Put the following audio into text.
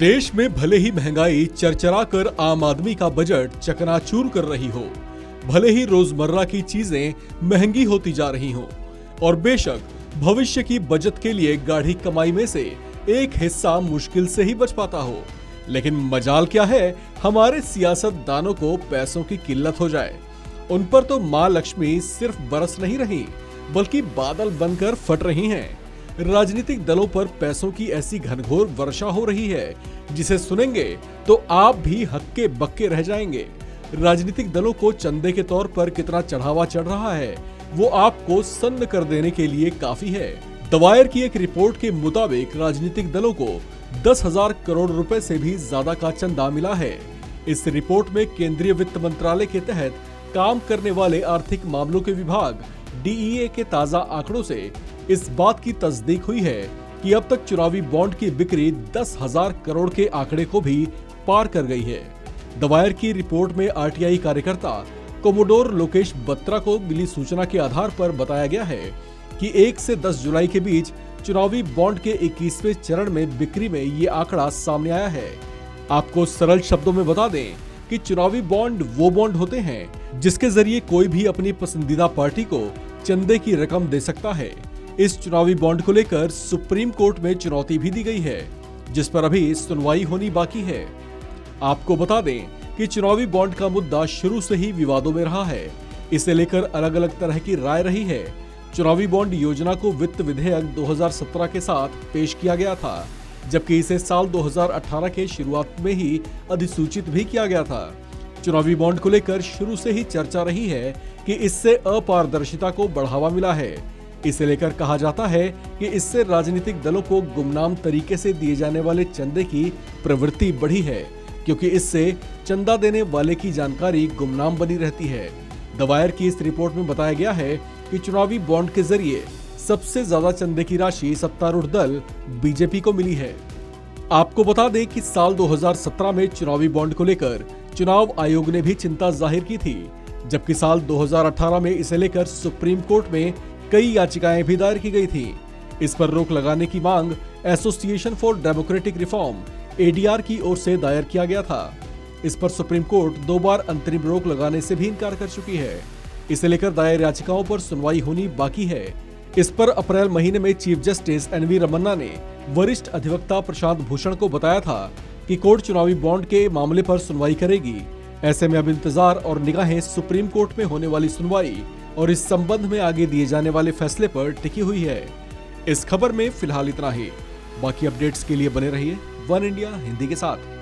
देश में भले ही महंगाई चरचरा कर आम आदमी का बजट चकनाचूर कर रही हो, भले ही रोजमर्रा की चीजें महंगी होती जा रही हो और बेशक भविष्य की बचत के लिए गाढ़ी कमाई में से एक हिस्सा मुश्किल से ही बच पाता हो, लेकिन मजाल क्या है हमारे सियासतदानों को पैसों की किल्लत हो जाए। उन पर तो माँ लक्ष्मी सिर्फ बरस नहीं रही बल्कि बादल बनकर फट रही हैं। राजनीतिक दलों पर पैसों की ऐसी घनघोर वर्षा हो रही है जिसे सुनेंगे तो आप भी हक्के बक्के रह जाएंगे। राजनीतिक दलों को चंदे के तौर पर कितना चढ़ावा चढ़ रहा है वो आपको सन्न कर देने के लिए काफी है। द वायर की एक रिपोर्ट के मुताबिक राजनीतिक दलों को 10,000 करोड़ रुपए से भी ज्यादा का चंदा मिला है। इस रिपोर्ट में केंद्रीय वित्त मंत्रालय के तहत काम करने वाले आर्थिक मामलों के विभाग DEA के ताजा आंकड़ों से इस बात की तस्दीक हुई है कि अब तक चुनावी बॉन्ड की बिक्री 10,000 करोड़ के आंकड़े को भी पार कर गई है। द वायर की रिपोर्ट में RTI कार्यकर्ता कोमोडोर लोकेश बत्रा को मिली सूचना के आधार पर बताया गया है कि 1 से 10 जुलाई के बीच चुनावी बॉन्ड के 21वें चरण में बिक्री में ये आंकड़ा सामने आया है। आपको सरल शब्दों में बता दें कि चुनावी बॉन्ड वो बॉन्ड होते हैं जिसके जरिए कोई भी अपनी पसंदीदा पार्टी को चंदे की रकम दे सकता है। इस चुनावी बॉन्ड को लेकर सुप्रीम कोर्ट में चुनौती भी दी गई है जिस पर अभी सुनवाई होनी बाकी है। आपको बता दें कि चुनावी बॉन्ड का मुद्दा शुरू से ही विवादों में रहा है। इसे लेकर अलग अलग तरह की राय रही है। चुनावी बॉन्ड योजना को वित्त विधेयक 2017 के साथ पेश किया गया था, जबकि इसे साल 2018 के शुरुआत में ही अधिसूचित भी किया गया था। चुनावी बॉन्ड को लेकर शुरू से ही चर्चा रही है कि इससे अपारदर्शिता को बढ़ावा मिला है। इसे लेकर कहा जाता है कि इससे राजनीतिक दलों को गुमनाम तरीके से दिए जाने वाले चंदे की प्रवृत्ति बढ़ी है, क्योंकि इससे चंदा देने वाले की जानकारी गुमनाम बनी रहती है। द वायर की इस रिपोर्ट में बताया गया है कि चुनावी बॉन्ड के जरिए सबसे ज्यादा चंदे की राशि सत्तारूढ़ दल बीजेपी को मिली है। आपको बता दें कि साल 2017 में चुनावी बॉन्ड को लेकर चुनाव आयोग ने भी चिंता जाहिर की थी, जबकि साल 2018 में इसे लेकर सुप्रीम कोर्ट में कई याचिकाएं भी दायर की गई थी। इस पर रोक लगाने की मांग association for democratic reform ADR की ओर से दायर किया गया था। इस पर सुप्रीम कोर्ट 2 बार अंतरिम रोक लगाने से भी इनकार कर चुकी है। इसे लेकर दायर याचिकाओं पर सुनवाई होनी बाकी है। इस पर अप्रैल महीने में चीफ जस्टिस NV रमन्ना ने वरिष्ठ अधिवक्ता प्रशांत भूषण को बताया था कि कोर्ट चुनावी बॉन्ड के मामले पर सुनवाई करेगी। ऐसे में अब इंतजार और निगाहें सुप्रीम कोर्ट में होने वाली सुनवाई और इस संबंध में आगे दिए जाने वाले फैसले पर टिकी हुई है। इस खबर में फिलहाल इतना ही। बाकी अपडेट्स के लिए बने रहिए वन इंडिया हिंदी के साथ।